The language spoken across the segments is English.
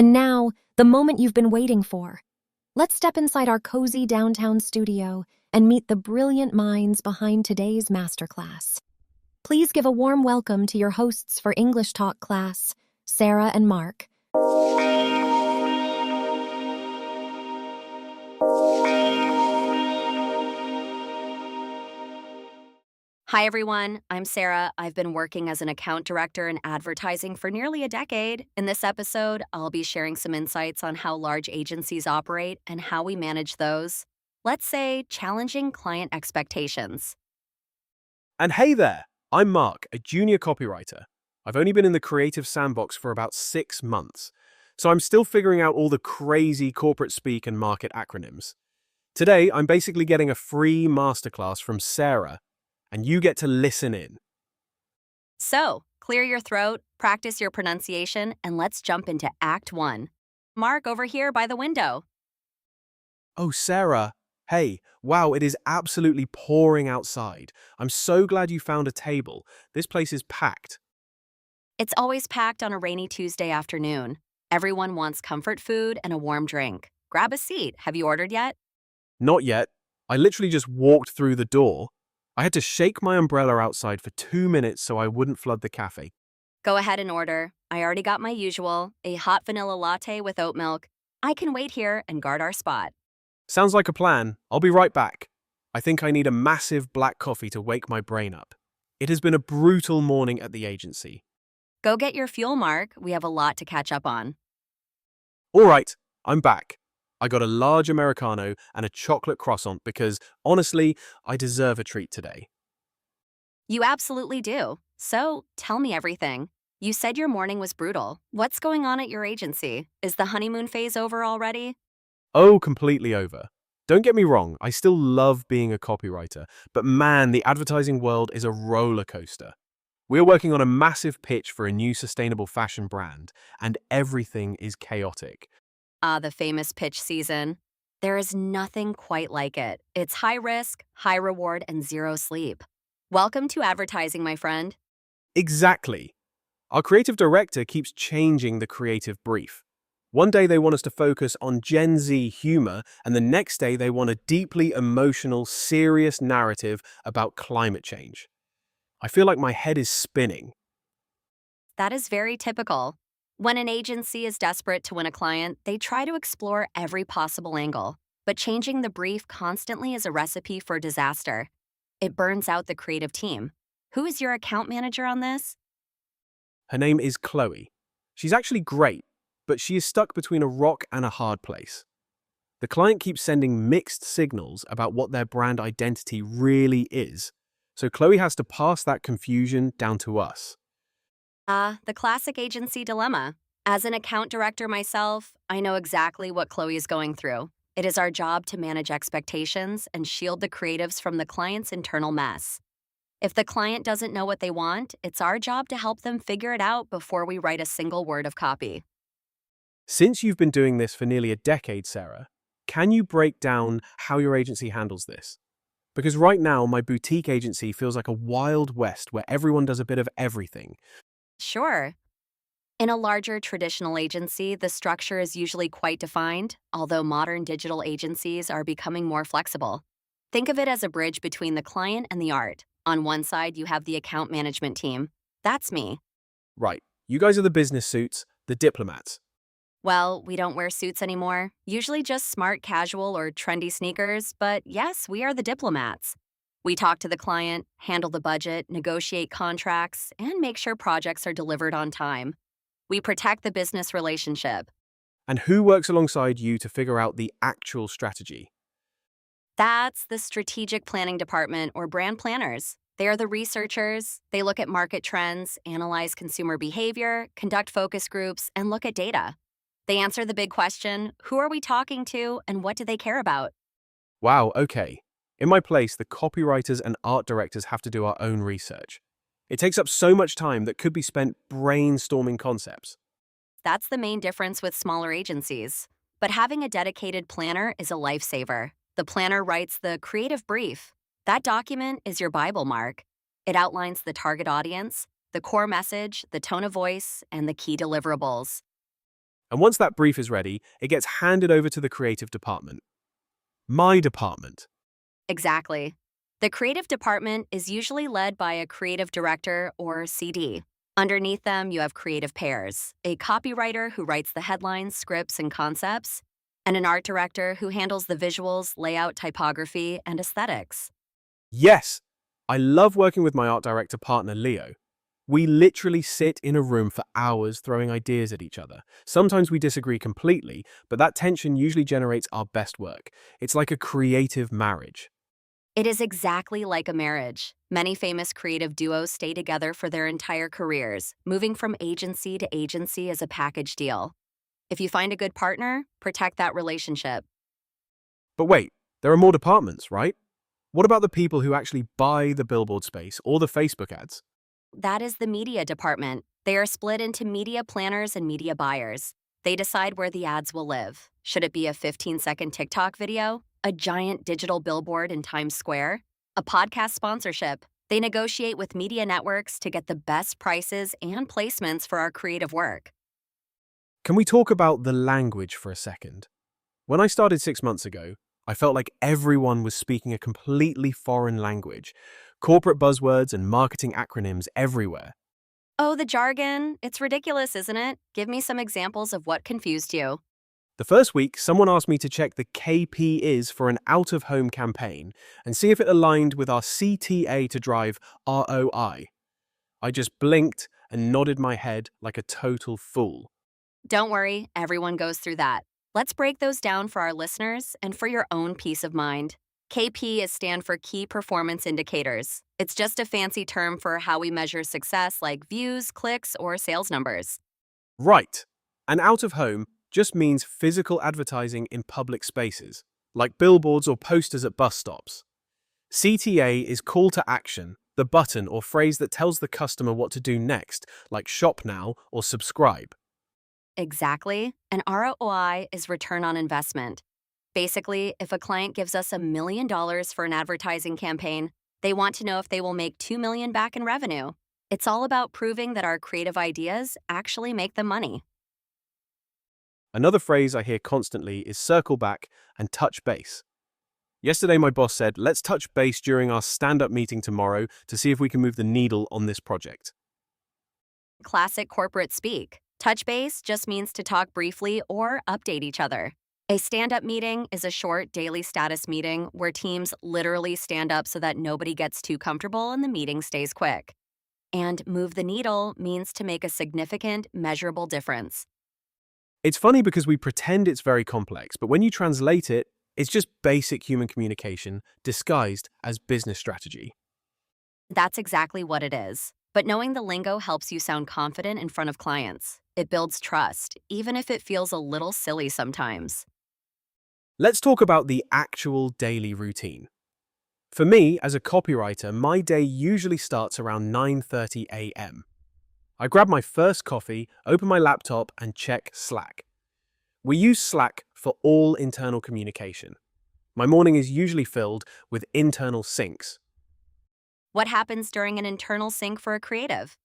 And now, the moment you've been waiting for. Let's step inside our cozy downtown studio and meet the brilliant minds behind today's masterclass. Please give a warm welcome to your hosts for English Talk class, Sarah and Mark. Hi, everyone. I'm Sarah. I've been working as an account director in advertising for nearly a decade. In this episode, I'll be sharing some insights on how large agencies operate and how we manage those, let's say, challenging client expectations. And hey there, I'm Mark, a junior copywriter. I've only been in the creative sandbox for about 6 months, so I'm still figuring out all the crazy corporate speak and market acronyms. Today, I'm basically getting a free masterclass from Sarah, and you get to listen in. So, clear your throat, practice your pronunciation, and let's jump into Act 1. Mark, over here by the window. Oh, Sarah. Hey, wow, it is absolutely pouring outside. I'm so glad you found a table. This place is packed. It's always packed on a rainy Tuesday afternoon. Everyone wants comfort food and a warm drink. Grab a seat. Have you ordered yet? Not yet. I literally just walked through the door. I had to shake my umbrella outside for 2 minutes so I wouldn't flood the cafe. Go ahead and order. I already got my usual, a hot vanilla latte with oat milk. I can wait here and guard our spot. Sounds like a plan. I'll be right back. I think I need a massive black coffee to wake my brain up. It has been a brutal morning at the agency. Go get your fuel, Mark. We have a lot to catch up on. All right, I'm back. I got a large Americano and a chocolate croissant because, honestly, I deserve a treat today. You absolutely do. So, tell me everything. You said your morning was brutal. What's going on at your agency? Is the honeymoon phase over already? Oh, completely over. Don't get me wrong, I still love being a copywriter, but man, the advertising world is a roller coaster. We're working on a massive pitch for a new sustainable fashion brand, and everything is chaotic. The famous pitch season. There is nothing quite like it. It's high risk, high reward, and zero sleep. Welcome to advertising, my friend. Exactly. Our creative director keeps changing the creative brief. One day they want us to focus on Gen Z humor, and the next day they want a deeply emotional, serious narrative about climate change. I feel like my head is spinning. That is very typical. When an agency is desperate to win a client, they try to explore every possible angle. But changing the brief constantly is a recipe for disaster. It burns out the creative team. Who is your account manager on this? Her name is Chloe. She's actually great, but she is stuck between a rock and a hard place. The client keeps sending mixed signals about what their brand identity really is, so Chloe has to pass that confusion down to us. The classic agency dilemma. As an account director myself, I know exactly what Chloe is going through. It is our job to manage expectations and shield the creatives from the client's internal mess. If the client doesn't know what they want, it's our job to help them figure it out before we write a single word of copy. Since you've been doing this for nearly a decade, Sarah, can you break down how your agency handles this? Because right now, my boutique agency feels like a wild west where everyone does a bit of everything. Sure. In a larger traditional agency, the structure is usually quite defined, although modern digital agencies are becoming more flexible. Think of it as a bridge between the client and the art. On one side, you have the account management team. That's me. Right, you guys are the business suits, the diplomats. Well, we don't wear suits anymore, usually just smart casual or trendy sneakers, but yes, we are the diplomats. We talk to the client, handle the budget, negotiate contracts, and make sure projects are delivered on time. We protect the business relationship. And who works alongside you to figure out the actual strategy? That's the strategic planning department or brand planners. They are the researchers. They look at market trends, analyze consumer behavior, conduct focus groups, and look at data. They answer the big question, who are we talking to and what do they care about? Wow, okay. In my place, the copywriters and art directors have to do our own research. It takes up so much time that could be spent brainstorming concepts. That's the main difference with smaller agencies. But having a dedicated planner is a lifesaver. The planner writes the creative brief. That document is your Bible, Mark. It outlines the target audience, the core message, the tone of voice, and the key deliverables. And once that brief is ready, it gets handed over to the creative department. My department. Exactly. The creative department is usually led by a creative director or CD. Underneath them, you have creative pairs, a copywriter who writes the headlines, scripts, and concepts, and an art director who handles the visuals, layout, typography, and aesthetics. Yes, I love working with my art director partner, Leo. We literally sit in a room for hours throwing ideas at each other. Sometimes we disagree completely, but that tension usually generates our best work. It's like a creative marriage. It is exactly like a marriage. Many famous creative duos stay together for their entire careers, moving from agency to agency as a package deal. If you find a good partner, protect that relationship. But wait, there are more departments, right? What about the people who actually buy the billboard space or the Facebook ads? That is the media department. They are split into media planners and media buyers. They decide where the ads will live. Should it be a 15-second TikTok video, a giant digital billboard in Times Square, a podcast sponsorship? They negotiate with media networks to get the best prices and placements for our creative work. Can we talk about the language for a second? When I started 6 months ago, I felt like everyone was speaking a completely foreign language. Corporate buzzwords and marketing acronyms everywhere. Oh, the jargon. It's ridiculous, isn't it? Give me some examples of what confused you. The first week, someone asked me to check the KP is for an out-of-home campaign and see if it aligned with our CTA to drive ROI. I just blinked and nodded my head like a total fool. Don't worry, everyone goes through that. Let's break those down for our listeners and for your own peace of mind. KP is stand for Key Performance Indicators. It's just a fancy term for how we measure success like views, clicks, or sales numbers. Right. And out-of-home just means physical advertising in public spaces, like billboards or posters at bus stops. CTA is call to action, the button or phrase that tells the customer what to do next, like shop now or subscribe. Exactly. And ROI is return on investment. Basically, if a client gives us $1 million for an advertising campaign, they want to know if they will make $2 million back in revenue. It's all about proving that our creative ideas actually make them money. Another phrase I hear constantly is circle back and touch base. Yesterday, my boss said, let's touch base during our stand-up meeting tomorrow to see if we can move the needle on this project. Classic corporate speak. Touch base just means to talk briefly or update each other. A stand-up meeting is a short daily status meeting where teams literally stand up so that nobody gets too comfortable and the meeting stays quick. And move the needle means to make a significant, measurable difference. It's funny because we pretend it's very complex, but when you translate it, it's just basic human communication disguised as business strategy. That's exactly what it is. But knowing the lingo helps you sound confident in front of clients. It builds trust, even if it feels a little silly sometimes. Let's talk about the actual daily routine. For me, as a copywriter, my day usually starts around 9:30 a.m. I grab my first coffee, open my laptop, and check Slack. We use Slack for all internal communication. My morning is usually filled with internal syncs. What happens during an internal sync for a creative?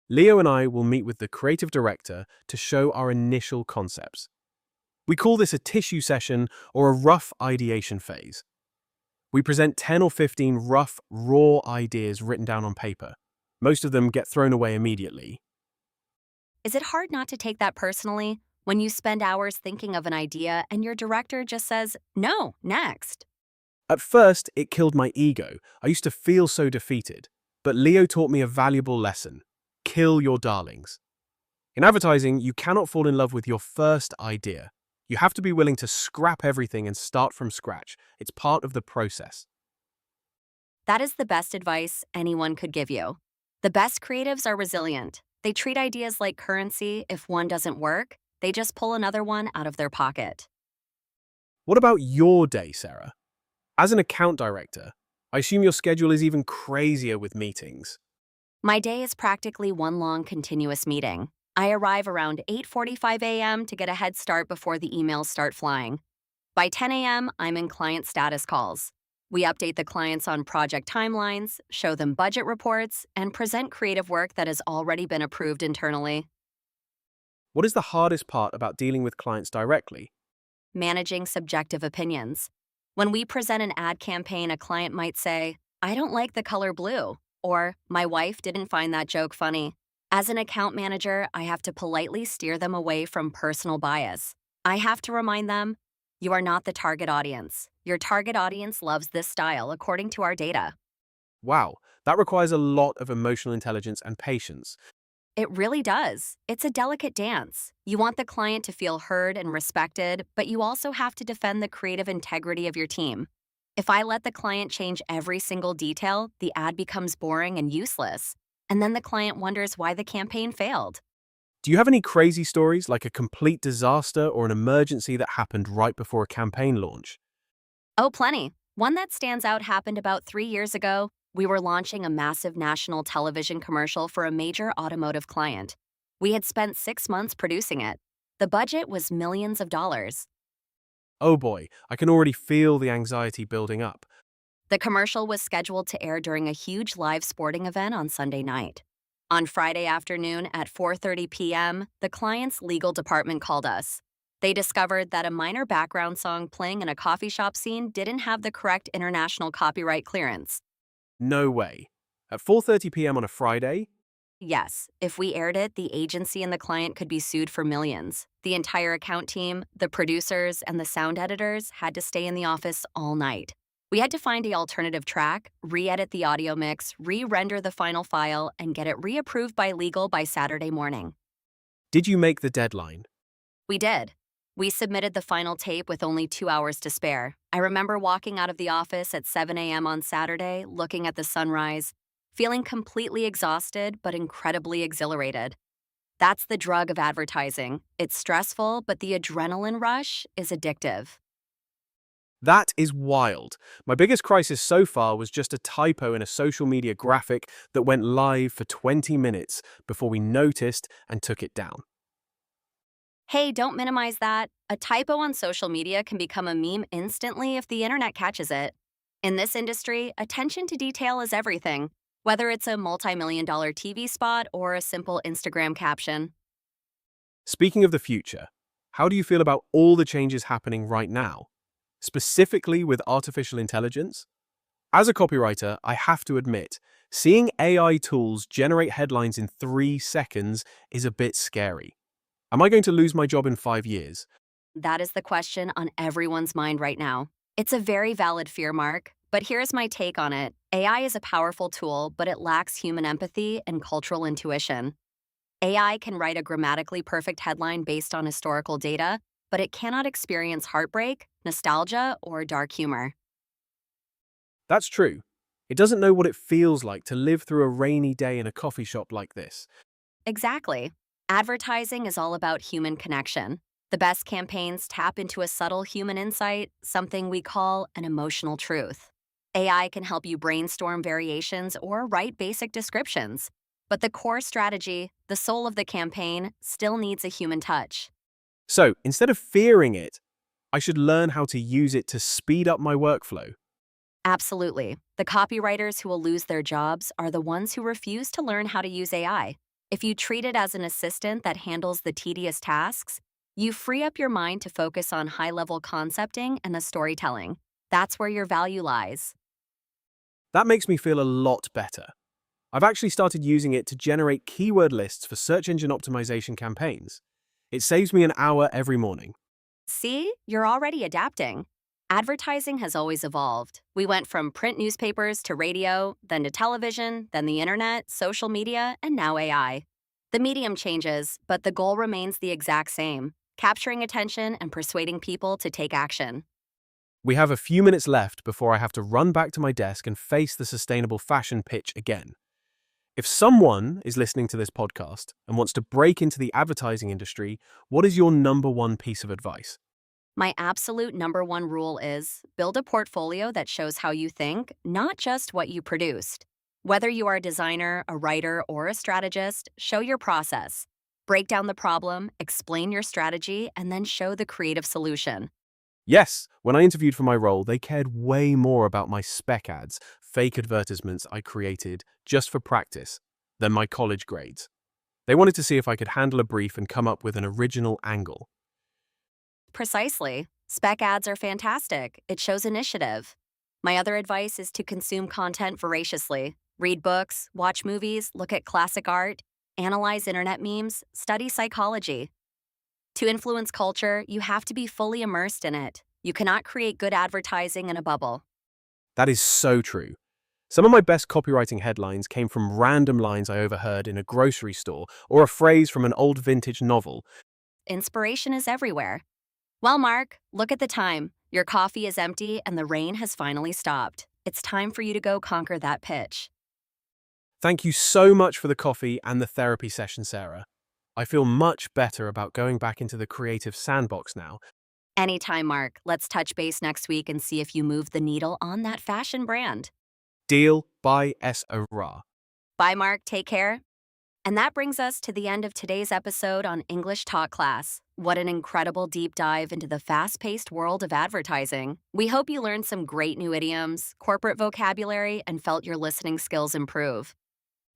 Leo and I will meet with the creative director to show our initial concepts. We call this a tissue session or a rough ideation phase. We present 10 or 15 rough, raw ideas written down on paper. Most of them get thrown away immediately. Is it hard not to take that personally when you spend hours thinking of an idea and your director just says, "No, next"? At first, it killed my ego. I used to feel so defeated. But Leo taught me a valuable lesson. Kill your darlings. In advertising, you cannot fall in love with your first idea. You have to be willing to scrap everything and start from scratch. It's part of the process. That is the best advice anyone could give you. The best creatives are resilient. They treat ideas like currency. If one doesn't work, they just pull another one out of their pocket. What about your day, Sarah? As an account director, I assume your schedule is even crazier with meetings. My day is practically one long continuous meeting. I arrive around 8:45 a.m. to get a head start before the emails start flying. By 10 a.m., I'm in client status calls. We update the clients on project timelines, show them budget reports, and present creative work that has already been approved internally. What is the hardest part about dealing with clients directly? Managing subjective opinions. When we present an ad campaign, a client might say, I don't like the color blue, or my wife didn't find that joke funny. As an account manager, I have to politely steer them away from personal bias. I have to remind them, you are not the target audience. Your target audience loves this style according to our data. Wow, that requires a lot of emotional intelligence and patience. It really does. It's a delicate dance. You want the client to feel heard and respected, but you also have to defend the creative integrity of your team. If I let the client change every single detail, the ad becomes boring and useless. And then the client wonders why the campaign failed. Do you have any crazy stories, like a complete disaster or an emergency that happened right before a campaign launch? Oh, plenty. One that stands out happened about 3 years ago. We were launching a massive national television commercial for a major automotive client. We had spent 6 months producing it. The budget was millions of dollars. Oh boy, I can already feel the anxiety building up. The commercial was scheduled to air during a huge live sporting event on Sunday night. On Friday afternoon at 4:30 p.m., the client's legal department called us. They discovered that a minor background song playing in a coffee shop scene didn't have the correct international copyright clearance. No way. At 4:30 p.m. on a Friday? Yes, if we aired it, the agency and the client could be sued for millions. The entire account team, the producers, and the sound editors had to stay in the office all night. We had to find the alternative track, re-edit the audio mix, re-render the final file, and get it reapproved by legal by Saturday morning. Did you make the deadline? We did. We submitted the final tape with only 2 hours to spare. I remember walking out of the office at 7 a.m. on Saturday, looking at the sunrise, feeling completely exhausted but incredibly exhilarated. That's the drug of advertising. It's stressful, but the adrenaline rush is addictive. That is wild. My biggest crisis so far was just a typo in a social media graphic that went live for 20 minutes before we noticed and took it down. Hey, don't minimize that. A typo on social media can become a meme instantly if the internet catches it. In this industry, attention to detail is everything, whether it's a multi-million-dollar TV spot or a simple Instagram caption. Speaking of the future, how do you feel about all the changes happening right now, specifically with artificial intelligence? As a copywriter, I have to admit, seeing AI tools generate headlines in 3 seconds is a bit scary. Am I going to lose my job in 5 years? That is the question on everyone's mind right now. It's a very valid fear, Mark, but here's my take on it. AI is a powerful tool, but it lacks human empathy and cultural intuition. AI can write a grammatically perfect headline based on historical data, but it cannot experience heartbreak, nostalgia, or dark humor. That's true. It doesn't know what it feels like to live through a rainy day in a coffee shop like this. Exactly. Advertising is all about human connection. The best campaigns tap into a subtle human insight, something we call an emotional truth. AI can help you brainstorm variations or write basic descriptions. But the core strategy, the soul of the campaign, still needs a human touch. So, instead of fearing it, I should learn how to use it to speed up my workflow. Absolutely. The copywriters who will lose their jobs are the ones who refuse to learn how to use AI. If you treat it as an assistant that handles the tedious tasks, you free up your mind to focus on high-level concepting and the storytelling. That's where your value lies. That makes me feel a lot better. I've actually started using it to generate keyword lists for search engine optimization campaigns. It saves me an hour every morning. See, you're already adapting. Advertising has always evolved. We went from print newspapers to radio, then to television, then the internet, social media, and now AI. The medium changes, but the goal remains the exact same: capturing attention and persuading people to take action. We have a few minutes left before I have to run back to my desk and face the sustainable fashion pitch again. If someone is listening to this podcast and wants to break into the advertising industry, what is your number one piece of advice? My absolute number one rule is build a portfolio that shows how you think, not just what you produced. Whether you are a designer, a writer, or a strategist, show your process. Break down the problem, explain your strategy, and then show the creative solution. Yes, when I interviewed for my role, they cared way more about my spec ads, fake advertisements I created just for practice, than my college grades. They wanted to see if I could handle a brief and come up with an original angle. Precisely. Spec ads are fantastic. It shows initiative. My other advice is to consume content voraciously. Read books, watch movies, look at classic art, analyze internet memes, study psychology. To influence culture, you have to be fully immersed in it. You cannot create good advertising in a bubble. That is so true. Some of my best copywriting headlines came from random lines I overheard in a grocery store or a phrase from an old vintage novel. Inspiration is everywhere. Well, Mark, look at the time. Your coffee is empty and the rain has finally stopped. It's time for you to go conquer that pitch. Thank you so much for the coffee and the therapy session, Sarah. I feel much better about going back into the creative sandbox now. Anytime, Mark. Let's touch base next week and see if you move the needle on that fashion brand. Deal by S.O.R.A. Bye, Mark. Take care. And that brings us to the end of today's episode on English Talk Class. What an incredible deep dive into the fast-paced world of advertising. We hope you learned some great new idioms, corporate vocabulary, and felt your listening skills improve.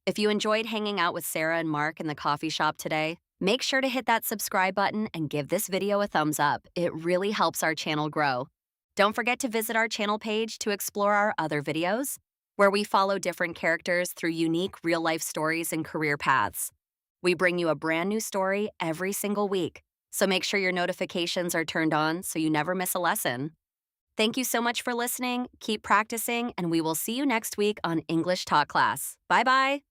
If you enjoyed hanging out with Sarah and Mark in the coffee shop today, make sure to hit that subscribe button and give this video a thumbs up. It really helps our channel grow. Don't forget to visit our channel page to explore our other videos, where we follow different characters through unique real-life stories and career paths. We bring you a brand new story every single week, so make sure your notifications are turned on so you never miss a lesson. Thank you so much for listening, keep practicing, and we will see you next week on English Talk Class. Bye-bye!